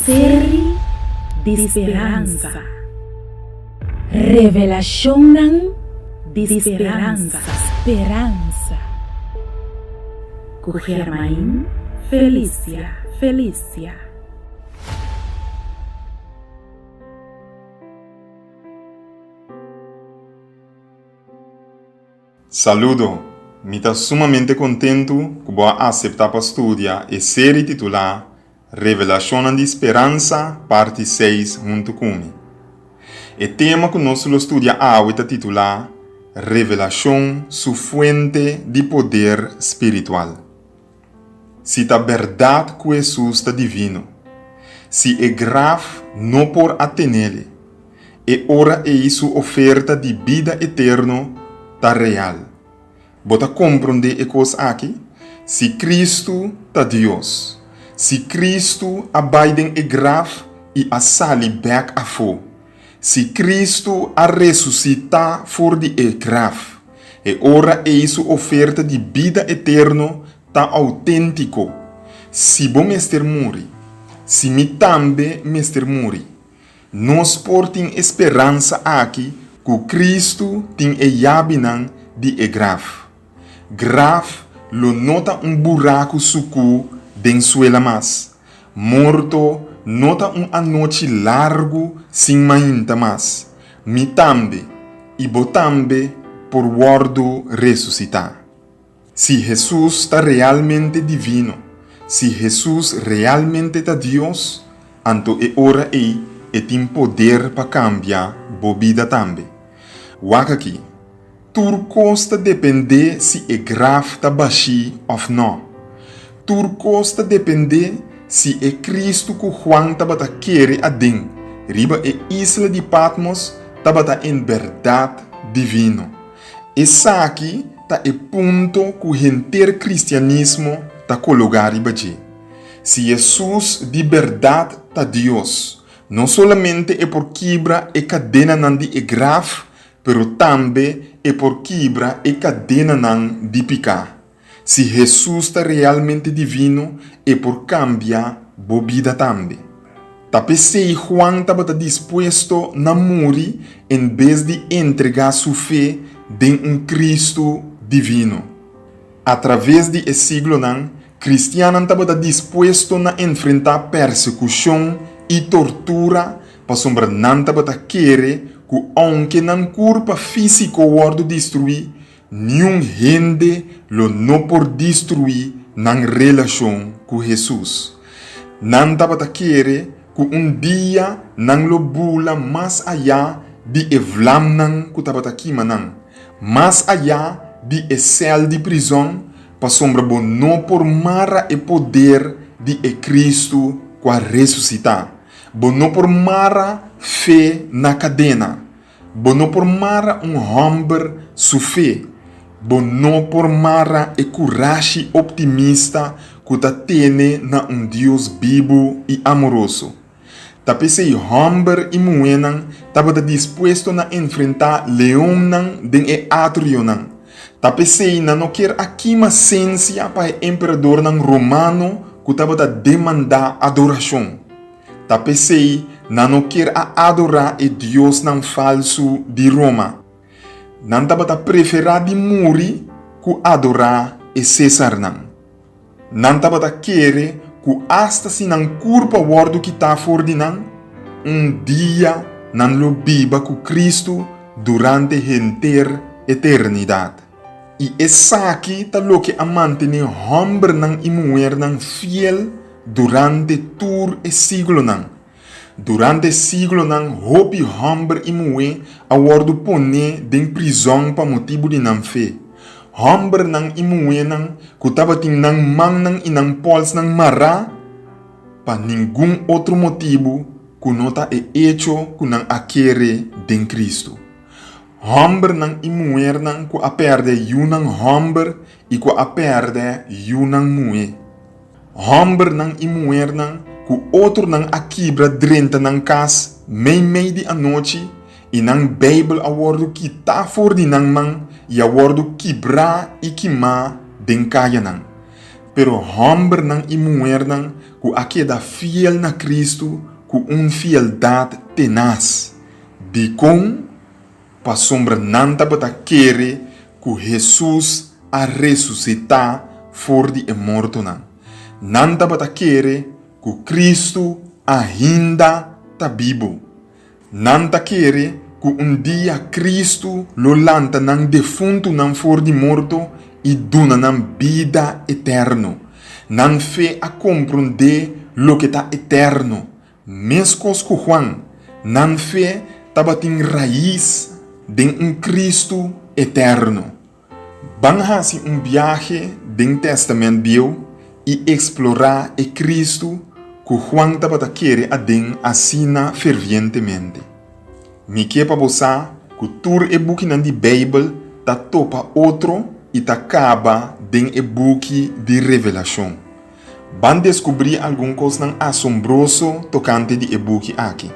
Série de esperança. Revelação de esperança. Esperança. Com Germain Felícia. Saludo, me está sumamente contento que vou aceitar para estudar a série titular Revelação de Esperança, parte 6, junto comigo. O tema que nós vamos estudar hoje está titular Revelação, sua fuente de poder espiritual. Se a verdade que Jesus está divino, se é grave não por atenele, e ora é sua oferta de vida eterna está real. Bota compreender a coisa aqui? Se Cristo está Deus, se Cristo a Biden é grave e a sali back a fo, se Cristo a ressuscitar for de é grave, e ora é sua oferta de vida eterna está autêntico. Se bom mester muri, se me também mester muri, nós portem esperança aqui que Cristo tem e yabinan de é grave. Grave lo nota buraco sucu den suela mas. Morto nota anoche largo sin mainta mas. Mi tambe e botambe por guardo ressuscitar. Se Jesus está realmente divino, se Jesus realmente está Deus, anto é hora e tem poder para cambiar a vida também. Waka aqui, tudo costa depender se é grave tá baixi ou não. Tudo costa depender se é Cristo que Juan tá bata querer adem. Riba é isla de Patmos tá bata em verdade divino. Essa aqui tá é ponto que o inteiro cristianismo tá colocar riba de. Se Jesus de verdade tá Deus, não somente é por quebra e cadena nandi é grave, pero também é por quebra e cadena nan de picar. Se Jesus está realmente divino, é por cambiar a vida também. Tapecei Juan estava disposto a morrer em vez de entregar sua fé em Cristo divino. Através de siglo nan, cristiano estava disposto a enfrentar persecução e tortura para sombra não estava querer que aunque não corpo físico wordo destruir, nenhum gente lo não por destruir na relação com Jesus. Não estava querer que dia não lo bula mais allá de evlam nan que estava aqui manan, mais allá de cel de prisão, para sombra bom não por mara e poder de Cristo que a ressuscitar. Bom não por mara fé na cadena. Bom não por mara homem su fé. Bom não por mara e coragem optimista que ta tene na Deus vivo e amoroso. Ta pensei homem e mulher tava disposto a enfrentar leão den e atrio nan. Ta pensei na não quer aqui uma ciência para o imperador romano que tava demandar adoração. Ta pensei na não quer adorar o Deus não falso de Roma. Não tava preferir de morrer que adorar o César não. Não tava querer que hasta se não curpa o wordo que tá for de não, dia não lo biba com Cristo durante a inteira eternidade. E essa aqui tá lo que a manter homem não e mulher não fiel durante todo o siglo não. Durante o siglo não, hope homem e mulher a wordo pone em prisão para motivo de não fé. Homem não e mulher não, que tava tem não man não e não pols não mará, para nenhum outro motivo que não tá hecho que não aquere em Cristo. Homem não e mulher não que a perde yunang homem e que a perde yunang mulher. Homem não e mulher não que outro não a quebra drenta não cas meio de a noite e não Bíblia a wordo que tá for de não man e a wordo quebra e queimar den caia não. pero hombre nan e mulher nan ku queda fiel na Cristo com fieldade tenaz. Bicom pa sombra nanta bata querer que Jesus a ressuscitar for de morto nan. Nanta bata querer que Cristo ainda tá vivo. Nanta querer que dia Cristo lo lanta nan defunto nan for de morto e dona nan vida eterno. Nan fe a compreender lo que tá eterno. Mescos com Juan, nan fe tabatin raiz de Cristo eterno. Van hasi viaje den Testamento Bio e explorar e Cristo que Juan tabata querer a den assina fervientemente. Mi kepa bosa que tur e buki nan di Bible ta topa outro e ta acaba den e buki de revelação. Van descobrir algum coisa nan assombroso tocante de e buki aqui.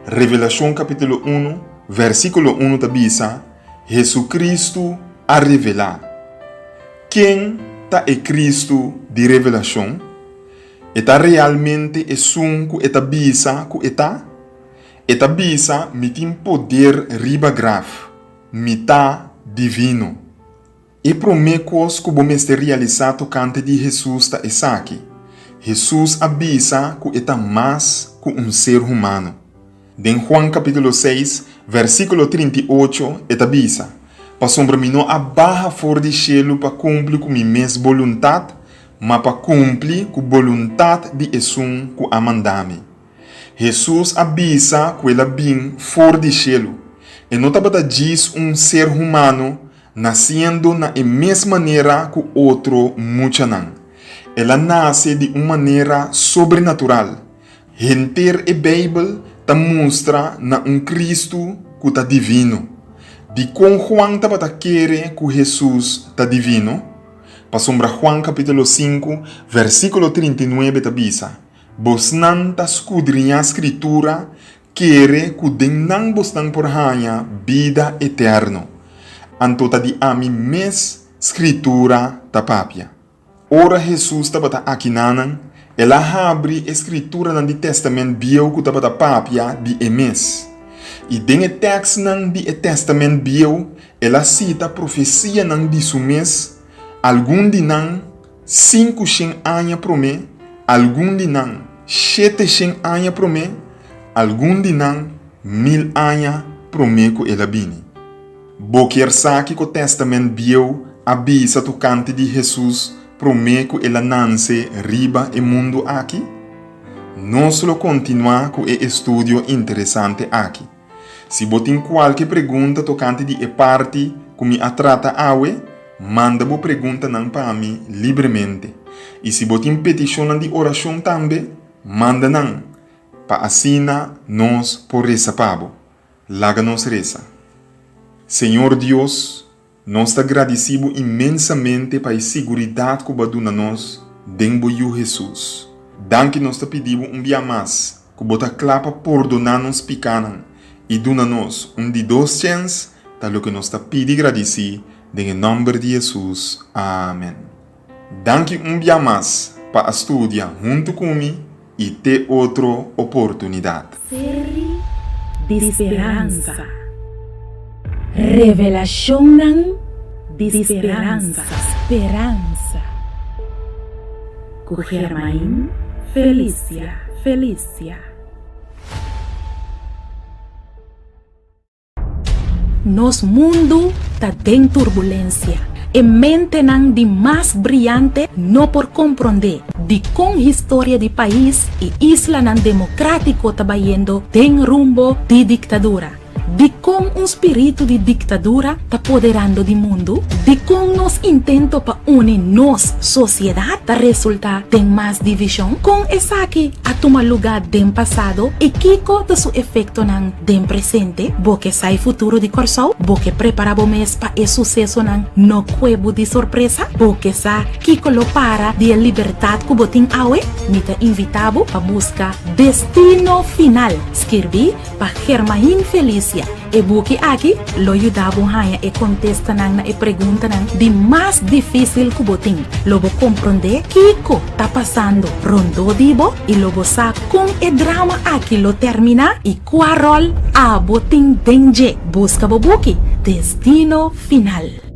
Revelação capítulo 1, versículo 1 tabisa, Jesucristo a revelar. Quem tá é Cristo de revelação? Eta realmente é que eta bisa que eta? Eta bisa me tem poder riba grave, mita divino. E promecos que vamos realizar tocante de Jesus tá aqui. Jesus avisa que eta mais que ser humano. Den Juan capítulo 6, versículo 38, eta avisa: pa sombra mi não abarra fora de cielo para cumprir com minha mesma vontade, mas para cumprir com a vontade de Jesus que a mandame. Jesus avisa que ela vem fora de cielo. E não estava diz ser humano nascendo na mesma maneira que o outro muita não. Ela nasce de uma maneira sobrenatural. Renter e Bíblia ta mostra na Cristo que está divino. De com Juan estava querer que Jesus está divino. Para sombra Juan capítulo 5, versículo 39 ta bisa: Vos não ta escudrinha a escritura, quere que den não vos não por hanha vida eterno. Antota de a mi mes escritura ta papia. Ora Jesus estava aqui nanan, ela abre a escritura no Testamento Bio que estava papia de emes. E den texto nan di Testamento Bio, ela cita a profecia nan di sumes, algum de nan 500 anos pro me, algum de nan 700 anos pro me, algum de nan 1000 anos pro me que ela bini. Boquer saque que o Testamento Bio avisa tocante de Jesus pro me que ela nasce riba e mundo aqui. Nós lo continuar com o estudo interessante aqui. Se botem qualquer pergunta tocante de parte que me atrata awe, manda bo pergunta nan para mim livremente. E se botem petição de oração também, manda nan para assina nós por reza pabo. Laga nos reza. Senhor Deus, nós te agradecemos imensamente para a segurança que baduna nós dentro de Jesus. Danke nós te pedimos dia mais que bota clapa perdonar nos pecados e dona nos de 2 chances tal que nós te pedi agradecer em nome de Jesus. Amém. Danke dia mais para estudar junto comigo e ter outra oportunidade. Série de esperança. Revelação de esperança. Esperança. Com Germain Felícia. Nos mundo está em turbulência. E mente não de mais brilhante não por compreender de com história de país e isla não democrático trabalhando tem rumbo de ditadura. De com espírito de ditadura está apoderando do mundo, de com nos intento para unir nos sociedade, tá resulta tem mais divisão, com essa aqui a tomar lugar do passado e kiko de seu efeito nan do presente, porque sai futuro de corso, porque preparamos mês para o sucesso nan no cuevo de surpresa, porque sa kiko lo para de liberdade que botin awe, me te invitavo para buscar destino final, escrevi para Germain Felícia. E buki aqui, lo ayudabo haya e contesta nang na e pregunta nang di mas difícil que botin. Lobo comprende kiko tá passando. Rondo dibo e lobo sa com e drama aqui lo termina e quarol a botin denje. Busca bobuki. Destino final.